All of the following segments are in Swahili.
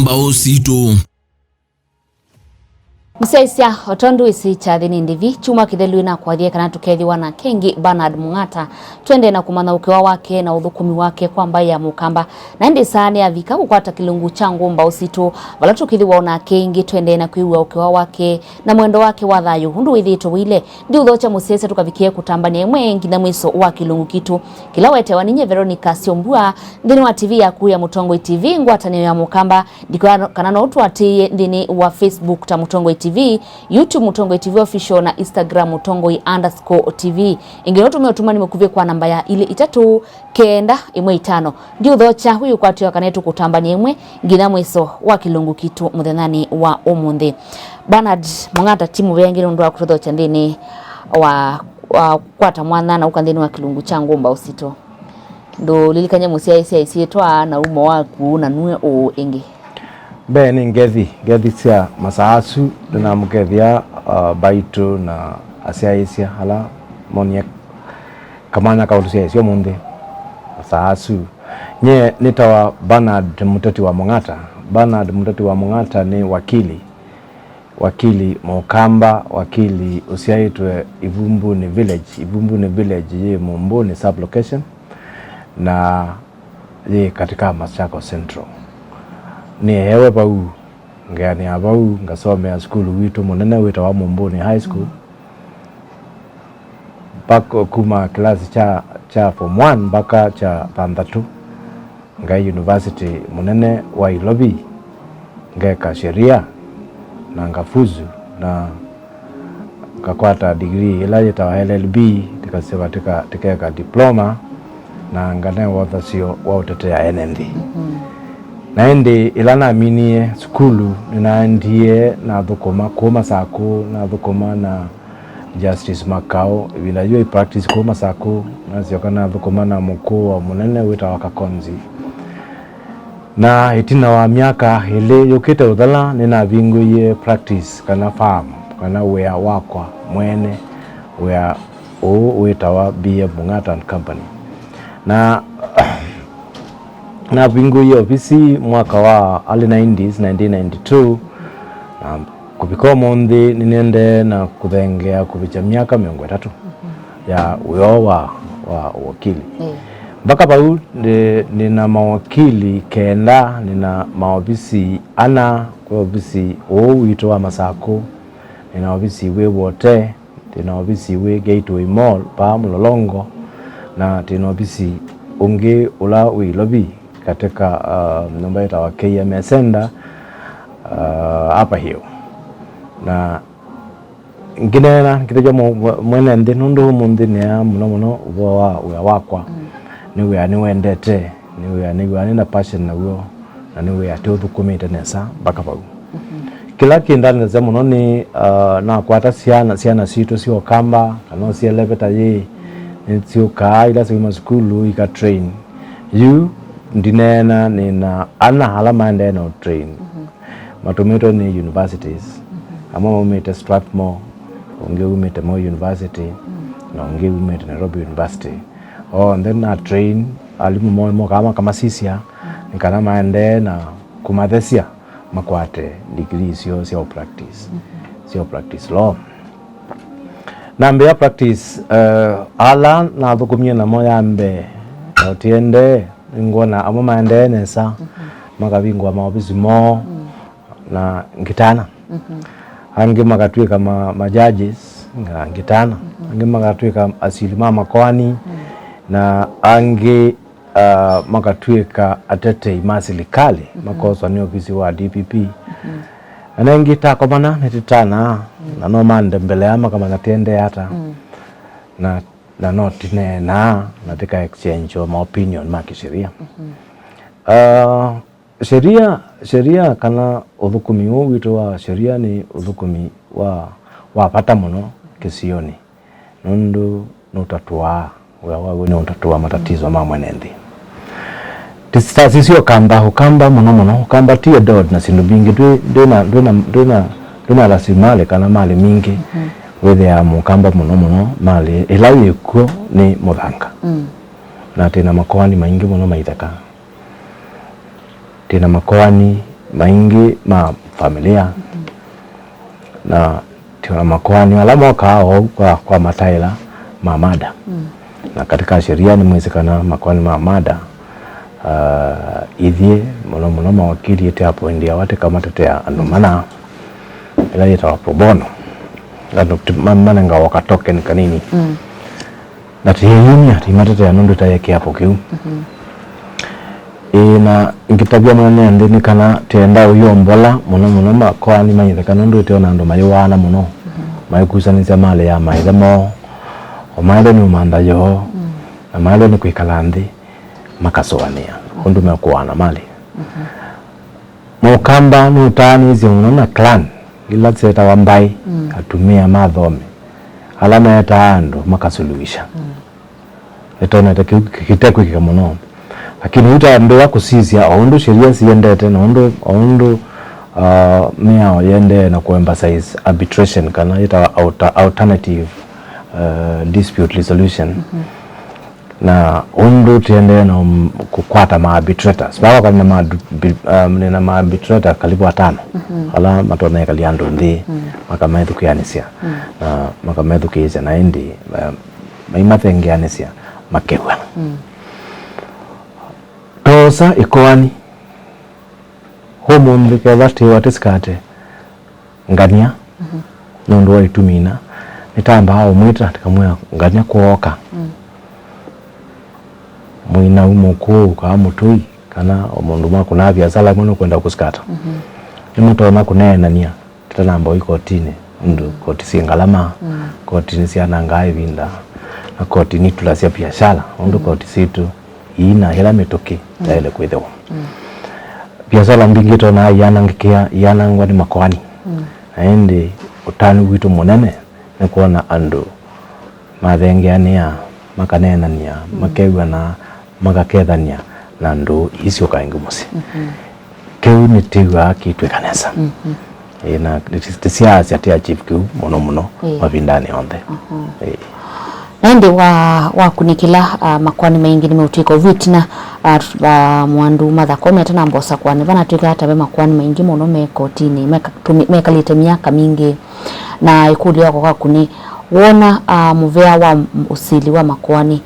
Ngumbau Situ. Msaisia otondu isi chathini ndivi chuma kithelu na kwathie kana tukethiwa na Kengi Bernard Mung'Ata twende na kumana ukiwa wake na uthukumi wake kwa mbai ya mukamba na ndi saani avika gukwata kilungu cha Ngumbau Situ vala tukithiwa na Kengi twende na kwiwa ukiwa wake na mwendo wake wa thayu hundu withito wile ndi uthocha musese tukavikie kutambania mwengi na mwiso wa kilungu kitu kila wete waninye Veronica Siombua ndini wa TV ya kuu ya Mutongoi TV ngwatanio ya mukamba ndikwa kana no twatie ndini wa Facebook ta Mutongoi TV, YouTube Mutongoi TV official na Instagram Mutongoi_TV. Ingine tumeotuma nimekuvia kwa namba ya ile 395 ndio uthocha huyu kwa tiwa kanetu kutambania mwe ngina mwiso wa kilungu kitu muthenani wa umundi. Bernard Mung'Ata timu vengine ndo akuthocha ndini wa kwata mwana na ukandini wa kilungu cha Ngumbau Situ ndo lilikanya musia isi twa na umo waku na nue o ingi Mbee ni ngethi cia Masaku na mukethia baitu na asia hala monia kamana kaundu cia cio mundi Masaku nye nitawa Bernard muteti wa Mung'Ata. Bernard muteti wa Mung'Ata ni wakili mukamba, wakili usiaitwe Ivumbuni village ye Mumbuni sub location na ye katika Masaku Central. Ni hewe bau ngani abau ngasomea school witu munene witawa Mumbuni high school bako kuma klasi cha form 1 mpaka cha tandatu ngai university munene wa Ilobi ngeka sheria na ngafuzu na kakwata degree ila yitawa LLB tikasema tikeka diploma na ngane wotha sio wa utetea NND. Naende ilana aminie skulu ninaendie na thukuma kwa Masaku na thukuma na Justice Makao vilajua i practice kwa Masaku na sioka na thukuma na mkuu wa munene wita wakakonzi na itina wa miaka ile yukite udhala nina vingu ye practice kana farm kana wea wakwa mwene wea wita wa Mbee Mung'Ata and Company na vingu hiyo ofisi mwaka wa early 1992 na kupiko mondi ninende na kuthengea kuvicha miaka 3 ya uyo wa wakili mpaka pau nina mawakili kenda nina maofisi ana kwa ofisi wito wa Masaku nina ofisi we wote nina ofisi we Gateway Mall pa Mlolongo na nina ofisi unge ula Ilobi katika nyumba itawa KMSenda hapa hiyo na nginena kitaja mwene ndi nundu mundi ne muno wa wakwa ni wendete ni na passion na uyo na ni atuthukumite nesa mpaka pau kila kindani za muno ni na kwata siana Situ sio kamba kana sia leveta ye sio ila sio skulu ika train you ndinena nina ana halama ende no train matumito ni universities ama umete Strathmore unge umete Moi University na unge umete Nairobi University and then na train alimu mo kama sisia nikana maende na kumathesia makwate degree sio practice law na Mbee practice ala na thukumia na moya Mbee otiende ngona amo maende nesa makabingwa maofisi mo na ngitana ange magatwe kama majudges ngitana ange magatwe kama asilima makwani na ange magatwe ka atete masilikali makosa ni ofisi wa DPP ana ngita kwa bana netitana na no mande mbele ama kama natende hata na not na tika exchange of opinion makisheria sheria kana uthukumi wito wa sheria ni uthukumi wa pata muno kisioni nundu nutatua ni utatua matatizo mamwenendi tisasisio kamba muno kamba tie dot na sindu bingi duna rasimale kana mali mingi wethe ya mukamba muno mali ilawi ikuo ni muthanga na tena makoani maingi muno maithaka tena makoani maingi ma familia na tiwa makwani wala moka kwa mataila mamada na katika sheria ni mwezekana makwani mamada ithie muno mawakili ete hapo ndia wate kama tetea andumana ila yeta pro bono ngado mamana nga wakatoken kanini na tiyunya timatete anondo tayeke hapo kiu na ngitabia mwana ndeni kana tenda uyo mbola muno makwani mayithe kana ndo ete onando mayiwana muno mayikusanisa male ya maithemo omaile ni umanda yo na maile ni kuikalandi makasoania kundu mekuana mali Mukamba nutani ziunona clan ila tseta wambai atumia mathome alama yeta ando makasuluhisha etona tekitekwe kikamuno lakini uta ambewa kusizia ondo sheria siendete na ondo miao yende na kuemphasize arbitration kana ita alternative dispute resolution na ondo tiende na kukwata ma arbitrators baba kana ma arbitrator kalibu 5 ala matona kaliando ndi makamethu kianisia makamethu kiza na ndi maimathengianisia makewa tosa ikoani homo mbikela tiwatiskate ngania nondo itumina nitamba hao mwita tikamwa ngania kuoka mwina umuko ka mutui kana omundu makuna biasala muno kwenda kuskata nimutona kunena nia titanamba ikotine ndu koti singalama koti nisiana ngai vinda na koti ni tulasia biashara ndu koti Situ ina hela metoke taile kwethwa biashara mbingi tona yana ngwani makwani aende utani witu munene ne kuona andu mathengeania makanenania makewa na magakethania na ndu isio kaingi musi keu ni tiwa kitwe kanesa na tisia tia chief keu muno mavindani onde Nende wa kunikila makwani maingi nimeutiko vitina mwandu mathakome atana mbosa kwani bana tuika hata makwani maingi muno mekotini mekalite miaka mingi na ikuli yako kwa kuni wona muvea wa usili wa makwani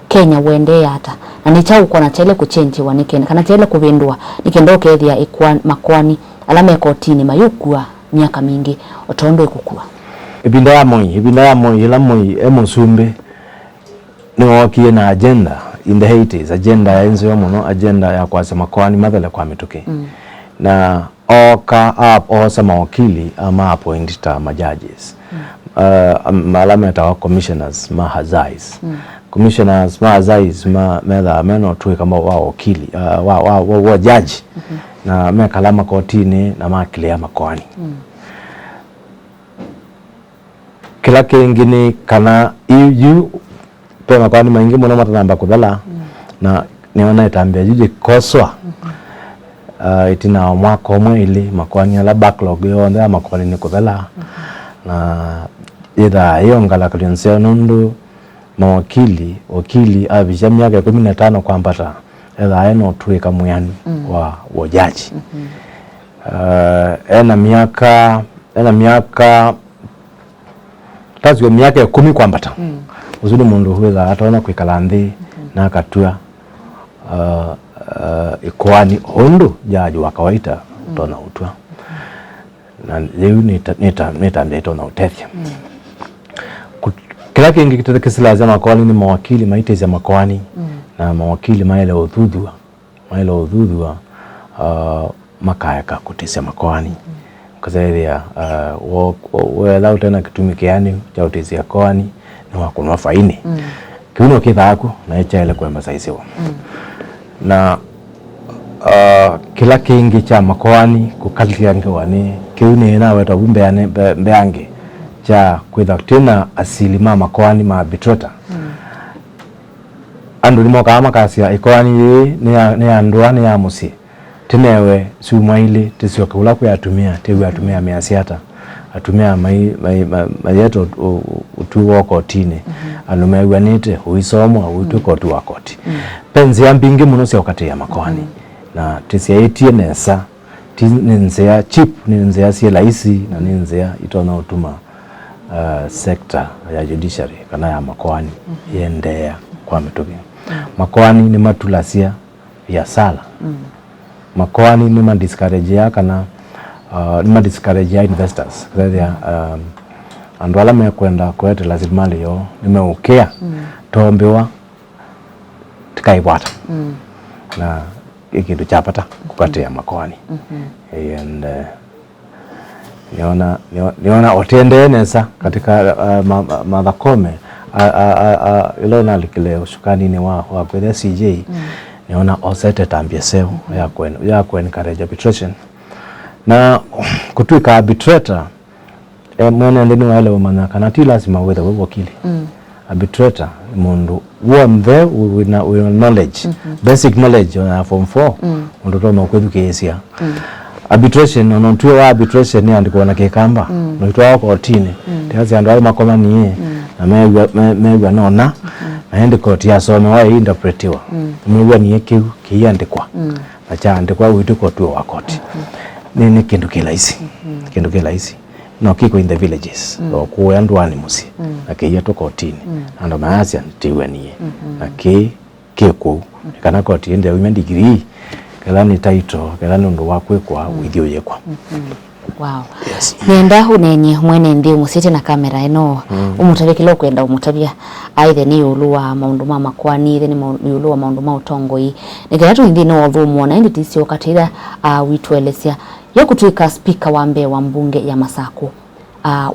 Kenya wende hata na nicha uko na chele kuchenji wanikene kana chele kubindwa nikendoke ethia makwani alama ekotini mayukua miaka mingi otondo ikukua ibinda ya moi ila moi emosumbe ni wakie na agenda in the 80s agenda ya enzo muno agenda ya kwasa makwani mathele kwa mituki na oka osa mawakili ama appointita majudges alama ya commissioners mahazais commissioners mahazais medha meno tuwe kama wakili wa judge na mekalama kotini na makile ya makwani kila kingine kana yu pema kwani maingi muno matanamba kuthala na niona itambia jiji koswa itina mwaka omwe ili makwani ala backlog yonde makwani ni kuthala na ida yongala kulionsea nundu mawakili abisha miaka 15 kwambata ida eno tuweka muyani wa jaji ena miaka tazio miaka 10 kwambata uzuni mundu huweza ataona kuikala nthi na akatua ikoani ondo jaji wa kawaida tona utua na leo nita na utethia kila kingi kitekesila za makwani ni mawakili maite za makwani na mawakili maile udhudhua makayaka kutisa makwani kazaria wala utana kitumikiani cha utisia kwani ni wakunwa faini kiuno kithako na echaile kwamba saisiwa na kila kingi cha makwani kukalkia ngwani kiuni na weta mbeange cha kwitha tena asili mama kwani ma bitrota andu ni moka amakasia ikwani ni andwani ya musi tenewe sumaili tisioka ula kuyatumia tewe atumia miasiata atumia mayeto utuwa kotini anumewa nite uisomwa utuko tuwa koti penzi ya mbingi muno sia wakati ya makwani na tisia etie nesa ninzea cheap, ninzea si rahisi na ninzea itona utuma sector ya judiciary kana ya makoani yendea kwa mitugi. Makoani ni matulasia ya sala. Makoani ni madiscourage ya kana ni madiscourage ya investors. Kwa andu ala mekwenda kwete lazimali yo nimeukea tombewa tikaibwata na ikindu chapata kukatia makoani and niona otende nesa katika mathakome ilo nalikile ushukani ni wa kwele CJ niona osete tambia seo ya encourage arbitration na kutwika arbitrator mwene ndini wale wamanyaka na ti lazima wethe we wakili arbitrator mundu wombe with knowledge basic knowledge on form 4 mundu toma kwethukesia arbitration ono tuwe wa arbitration ni andiko na kekamba no itwa ko otine tiazi andu ali makoma niye na megwa nona na ndi court ya soma wa interpretiwa megwa niye kiandikwa na cha andikwa witu ko tuwe wa court ni kindu kilaisi no kiko in the villages ko yandu ani musi na kiya to kotini ando maasya tiwe niye na keko kana koti ende women degree kala ni title kala ndo wakwe kwa withio yekwa. Wow. Yes. Nenda hunenye mwene ndi musite na kamera eno umutabye kilo kwenda umutabya aithe ni ulua maundu ma makwani ithe ni ulua maundu ma utongoi nikiratu ndi no wathumu na ndi tisio katira witwelesya yokutwika speaker wa Mbee wa mbunge ya Masaku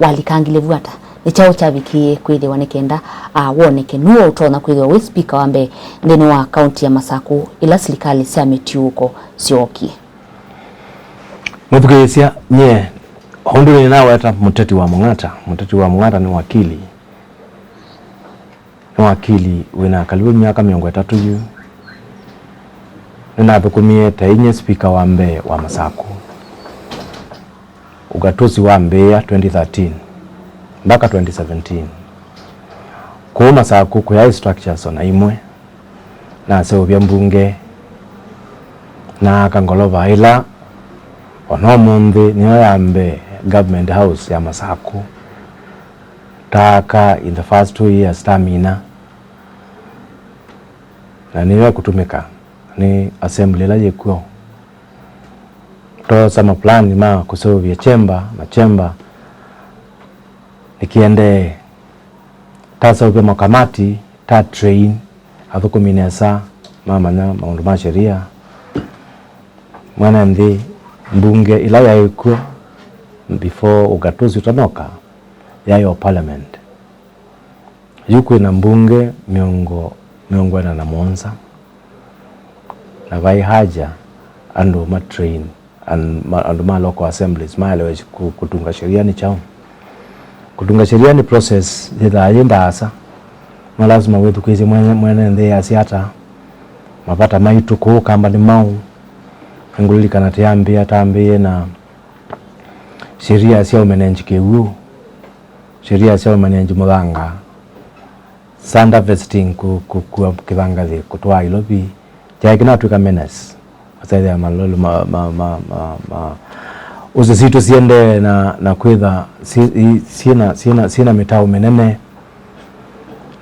walikangile vuata ni chao chabikie kwithe wanekenda woneke nuo utona kwithe we speaker wa Mbee ndino wa county ya Masaku ila serikali siametiuko sioki muthukesia nye hondu ni naweta muteti wa Mung'ata ni wakili wina karibu miaka 300 yu nina bekumie tainye speaker wa Mbee wa Masaku ugatuzi wa Mbee 2013 mpaka 2017 kwa Masaku kwa structures ona imwe na seo bya mbunge na kangolova ila ono mundi niyo ya Mbee government house ya Masaku taka in the first 2 years stamina na niyo kutumika ni assembly la yekuo to sama plan ma kusovia chamber nikiende tasa upe makamati ta train athukuminesa mama na maundu ma sheria mwana ndi mbunge ila yaikuo before ugatuzi utanoka yayo parliament yuko na mbunge miongo na monza na vai haja ando ma train ando ma local assemblies maelewe kutunga sheria ni chao kutunga sheria ni process yenda asa na lazima wetu kwezi mwene ndeye asiata mapata maitu ko kamba ni mau ngulili kana tambie na sheria sia umenenjike huo sheria sia umenenji mudanga sanda vesting ku kivanga de kutwa ilobi jakina tuka menace asaida ya malolo uze Situ siende na kwitha sina mitao menene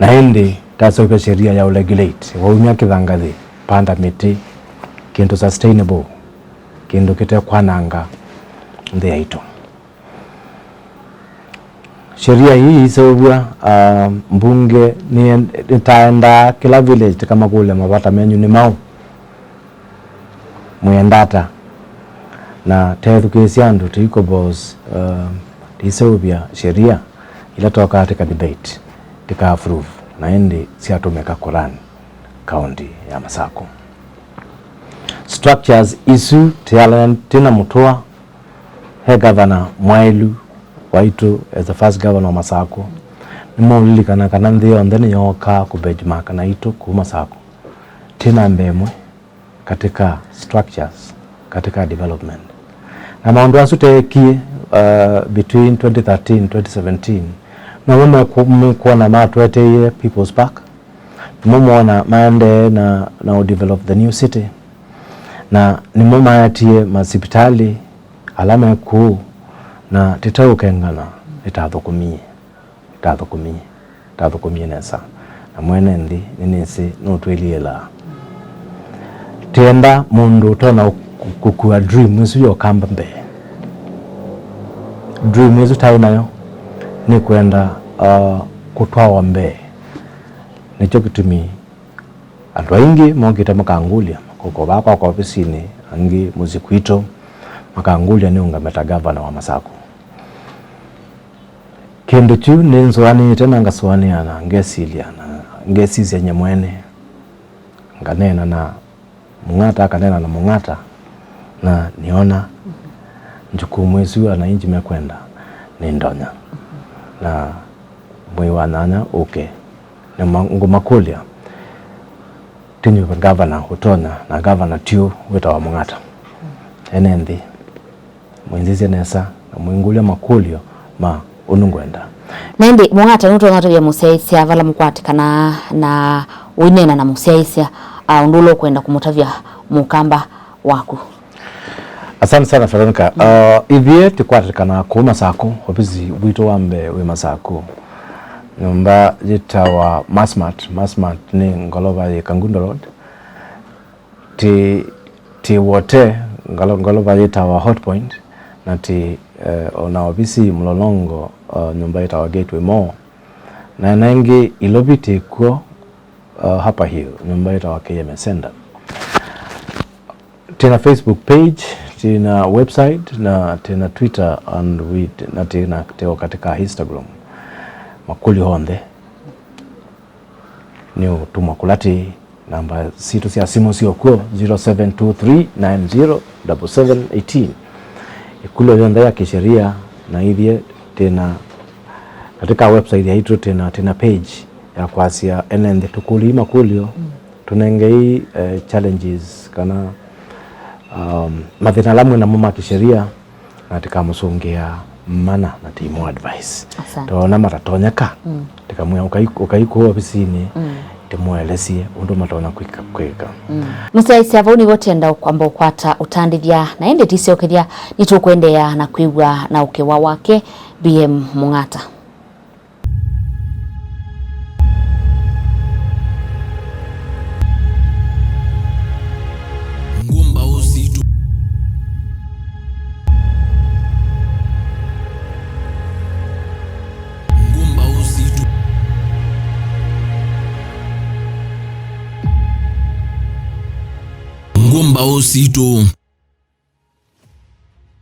na hindi tasoka sheria ya regulate waumia kivanga de panda miti kintu sustainable kindu kite kwananga ndhe aito sheria hii isogwa mbunge ni taenda kila village kama kule mapata menyu ni mau muyendata na tethukesia andu tiko boss isogwa sheria ila toka katika debate tika approve na ende siatumeka Quran county ya Masaku structures issue tena mutoa he governor Mwailu Waitu as the first governor of Masaku nimolili kana ndio ndeni yoka ku benchmark na itu ku Masaku tena mbemwe katika structures katika development na maundu asuteki between 2013 2017 na wame kuona matwete People's Park mumona mande na develop the new city na nimumayatie masipitali alama kuu na titaukengana itathukumie nesa na mwene nthi ninisi nutwiliela tienda mundu tona kukua dream isu yokamba Mbee. Dream isu tayo nayo ni kwenda kutwawa Mbee. Nicho kitumi andu aingi mokite makangulia koko bako kwa ofisini angi muzikwito makangulia ni ungameta gavana wa Masaku. Kendo chu ninzoani tena ngaswaniana ngesizia nyamwene nganena na Mung'ata kanena na Mung'ata na niona njukumu isu anainji mekwenda ni ndonya na mwi wananya na ngumakulia tinyu gavana utonya na gavana tiu wita wa Mung'ata ene nthi mwinzizi nesa na mwingulia makulio ma unungwenda Nendi Mung'ata nuto ngatoya museisia vala mukwatikana na winena na museisia undulo kwenda kumutavya mukamba waku. Asante sana Veronica. Ithie tikwatikana ku Masaku ofisi wito wa Mbee we Masaku nyumba jitawa Masmat ni ngolova ya Kangundo Road ti wote ngolova jitawa Hot Point na ti ona ofisi mlolongo nyumba jitawa Gateway Mall na nangi ilobiti kwa hapa hiyo nyumba jitawa KMS Center. Tena Facebook page, tena website na tena Twitter na tena teo katika Instagram. Makuli honde ni utuma kulati namba Situ sia simu sio kuo 0723907718 ikulo yonda ya kisheria na hivyo tena katika website ya hito tena page ya kwasia enende tukuli makulio tunengei challenges kana mathina lamwe na mama kisheria na tikamusongea mana na timu advice tona maratonyeka tikamwe ukaiko ofisini timuelesie undu matona kwika musaisi avoni gotenda kwamba ukwata utandithia na ende tisiokeria nitukwendea na kwigwa na ukewa wake BM Mung'ata. Ngumbau Situ.